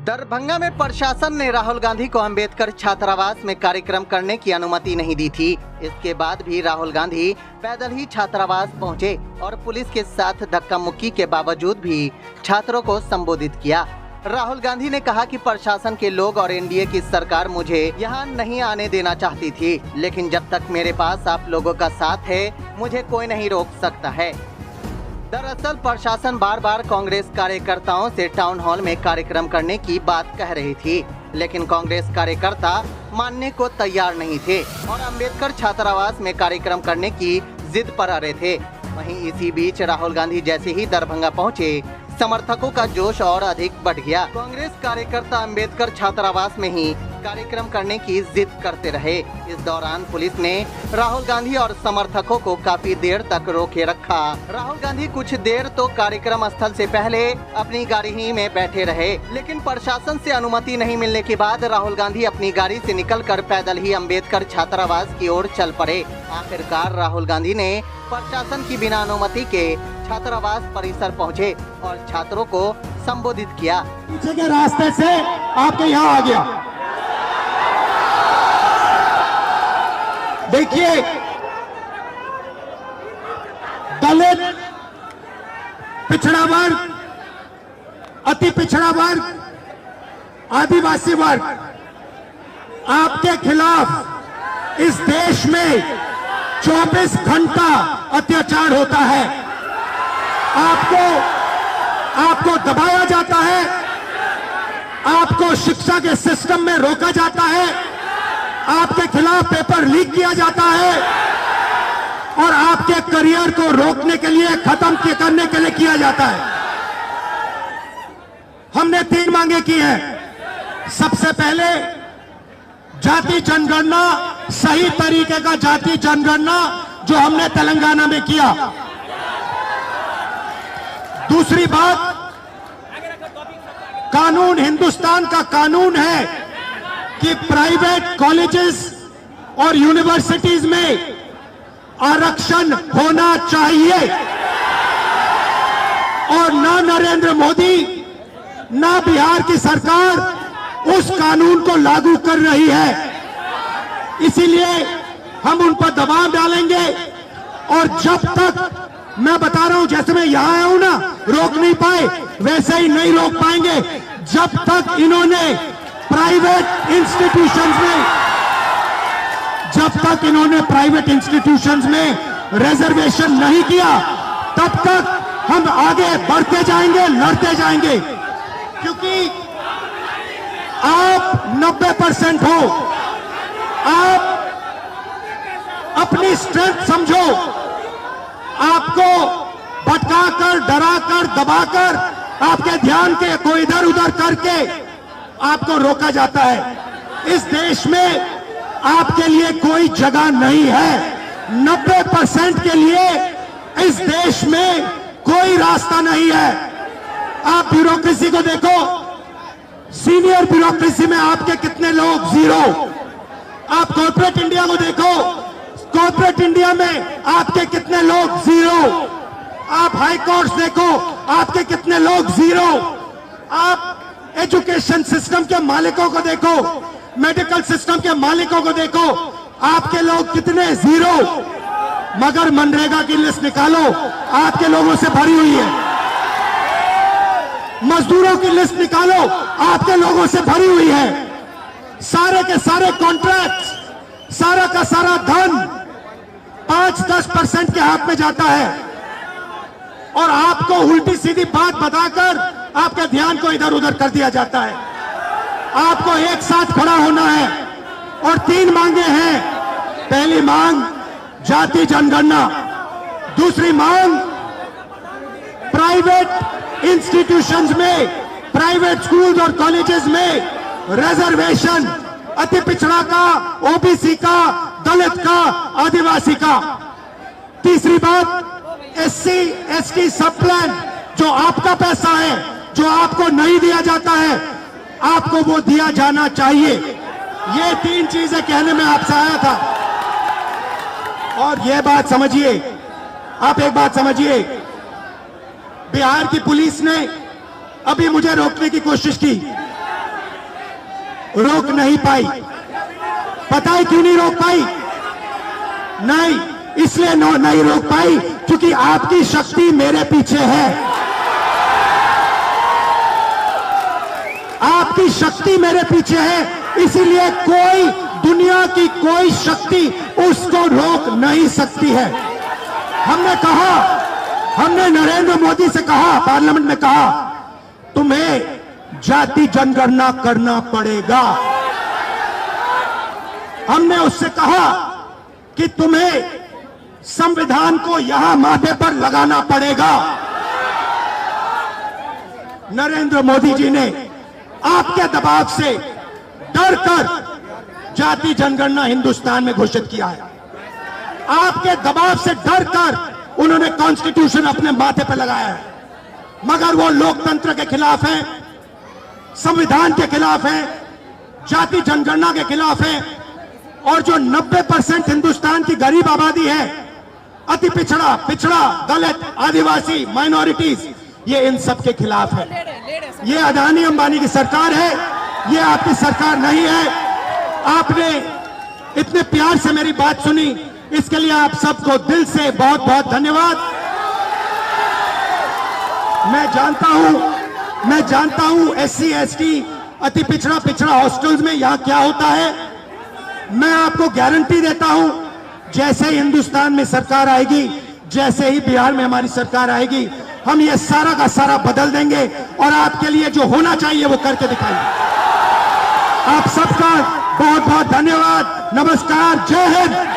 दरभंगा में प्रशासन ने राहुल गांधी को अंबेडकर छात्रावास में कार्यक्रम करने की अनुमति नहीं दी थी। इसके बाद भी राहुल गांधी पैदल ही छात्रावास पहुंचे और पुलिस के साथ धक्का मुक्की के बावजूद भी छात्रों को संबोधित किया। राहुल गांधी ने कहा कि प्रशासन के लोग और एनडीए की सरकार मुझे यहाँ नहीं आने देना चाहती थी, लेकिन जब तक मेरे पास आप लोगों का साथ है मुझे कोई नहीं रोक सकता है। दरअसल प्रशासन बार बार कांग्रेस कार्यकर्ताओं से टाउन हॉल में कार्यक्रम करने की बात कह रही थी, लेकिन कांग्रेस कार्यकर्ता मानने को तैयार नहीं थे और अंबेडकर छात्रावास में कार्यक्रम करने की जिद पर अड़े थे। वहीं इसी बीच राहुल गांधी जैसे ही दरभंगा पहुंचे, समर्थकों का जोश और अधिक बढ़ गया। कांग्रेस कार्यकर्ता अंबेडकर छात्रावास में ही कार्यक्रम करने की जिद करते रहे। इस दौरान पुलिस ने राहुल गांधी और समर्थकों को काफी देर तक रोके रखा। राहुल गांधी कुछ देर तो कार्यक्रम स्थल से पहले अपनी गाड़ी ही में बैठे रहे, लेकिन प्रशासन से अनुमति नहीं मिलने के बाद राहुल गांधी अपनी गाड़ी से निकलकर पैदल ही अंबेडकर छात्रावास की ओर चल पड़े। आखिरकार राहुल गांधी ने प्रशासन की बिना अनुमति के छात्रावास परिसर पहुंचे और छात्रों को संबोधित किया। पीछे के रास्ते से आपके यहाँ आ गया। देखिए, दलित, पिछड़ा वर्ग, अति पिछड़ा वर्ग, आदिवासी वर्ग, आपके खिलाफ इस देश में 24 घंटा अत्याचार होता है। आपको दबाया जाता है, आपको शिक्षा के सिस्टम में रोका जाता है, आपके खिलाफ पेपर लीक किया जाता है और आपके करियर को रोकने के लिए, खत्म करने के लिए किया जाता है। हमने 3 मांगे की हैं। सबसे पहले जाति जनगणना, सही तरीके का जाति जनगणना जो हमने तेलंगाना में किया। दूसरी बात, कानून, हिंदुस्तान का कानून है कि प्राइवेट कॉलेजेस और यूनिवर्सिटीज में आरक्षण होना चाहिए और ना नरेंद्र मोदी ना बिहार की सरकार उस कानून को लागू कर रही है। इसीलिए हम उन पर दबाव डालेंगे और जब तक, मैं बता रहा हूं, जैसे मैं यहां आया हूं ना, रोक नहीं पाए, वैसे ही नहीं रोक पाएंगे जब तक इन्होंने प्राइवेट इंस्टीट्यूशंस में रिजर्वेशन नहीं किया, तब तक हम आगे बढ़ते जाएंगे, लड़ते जाएंगे। क्योंकि आप 90% हो, आप अपनी स्ट्रेंथ समझो। आपको भटकाकर, डराकर, दबाकर, आपके ध्यान को इधर उधर करके आपको रोका जाता है। इस देश में आपके लिए कोई जगह नहीं है। 90% के लिए इस देश में कोई रास्ता नहीं है। आप ब्यूरोक्रेसी को देखो, सीनियर ब्यूरोक्रेसी में आपके कितने लोग, 0। आप कॉर्पोरेट इंडिया को देखो, कॉर्पोरेट इंडिया में आपके कितने लोग, 0। आप हाई कोर्ट देखो, आपके कितने लोग, 0। आप एजुकेशन सिस्टम के मालिकों को देखो, मेडिकल सिस्टम के मालिकों को देखो, आपके लोग कितने, 0। मगर मनरेगा की लिस्ट निकालो, आपके लोगों से भरी हुई है। मजदूरों की लिस्ट निकालो, आपके लोगों से भरी हुई है। सारे के सारे कॉन्ट्रैक्ट, सारा का सारा धन 5-10% के हाथ में जाता है और आपको उल्टी सीधी बात बताकर आपके ध्यान को इधर उधर कर दिया जाता है। आपको एक साथ खड़ा होना है और 3 मांगे हैं। पहली मांग जाति जनगणना, दूसरी मांग प्राइवेट इंस्टीट्यूशंस में, प्राइवेट स्कूल्स और कॉलेजेस में रिजर्वेशन, अति पिछड़ा का, ओबीसी का, दलित का, आदिवासी का। तीसरी बात, एससी एसटी सब प्लान, जो आपका पैसा है, जो आपको नहीं दिया जाता है, आपको वो दिया जाना चाहिए। ये 3 चीजें कहने में आपसे आया था। और ये बात समझिए, आप एक बात समझिए, बिहार की पुलिस ने अभी मुझे रोकने की कोशिश की। रोक नहीं पाई। पता है क्यों नहीं रोक पाई? नहीं, इसलिए नहीं रोक पाई क्योंकि आपकी शक्ति मेरे पीछे है। आपकी शक्ति मेरे पीछे है, इसीलिए कोई दुनिया की कोई शक्ति उसको रोक नहीं सकती है। हमने नरेंद्र मोदी से कहा, पार्लियामेंट में कहा, तुम्हें जाति जनगणना करना पड़ेगा। हमने उससे कहा कि तुम्हें संविधान को यहां माथे पर लगाना पड़ेगा। नरेंद्र मोदी जी ने आपके दबाव से डरकर जाति जनगणना हिंदुस्तान में घोषित किया है। आपके दबाव से डरकर उन्होंने कॉन्स्टिट्यूशन अपने माथे पर लगाया है, मगर वो लोकतंत्र के खिलाफ है, संविधान के खिलाफ है, जाति जनगणना के खिलाफ है। और जो 90% हिंदुस्तान की गरीब आबादी है, अति पिछड़ा, दलित, आदिवासी, माइनॉरिटीज, ये इन सब के खिलाफ है। ये अदानी अंबानी की सरकार है, ये आपकी सरकार नहीं है। आपने इतने प्यार से मेरी बात सुनी, इसके लिए आप सबको दिल से बहुत बहुत धन्यवाद। मैं जानता हूं SC ST अति पिछड़ा हॉस्टल्स में यहां क्या होता है। मैं आपको गारंटी देता हूं, जैसे ही हिंदुस्तान में सरकार आएगी, जैसे ही बिहार में हमारी सरकार आएगी, हम ये सारा का सारा बदल देंगे और आपके लिए जो होना चाहिए वो करके दिखाएंगे। आप सबका बहुत बहुत धन्यवाद। नमस्कार, जय हिंद।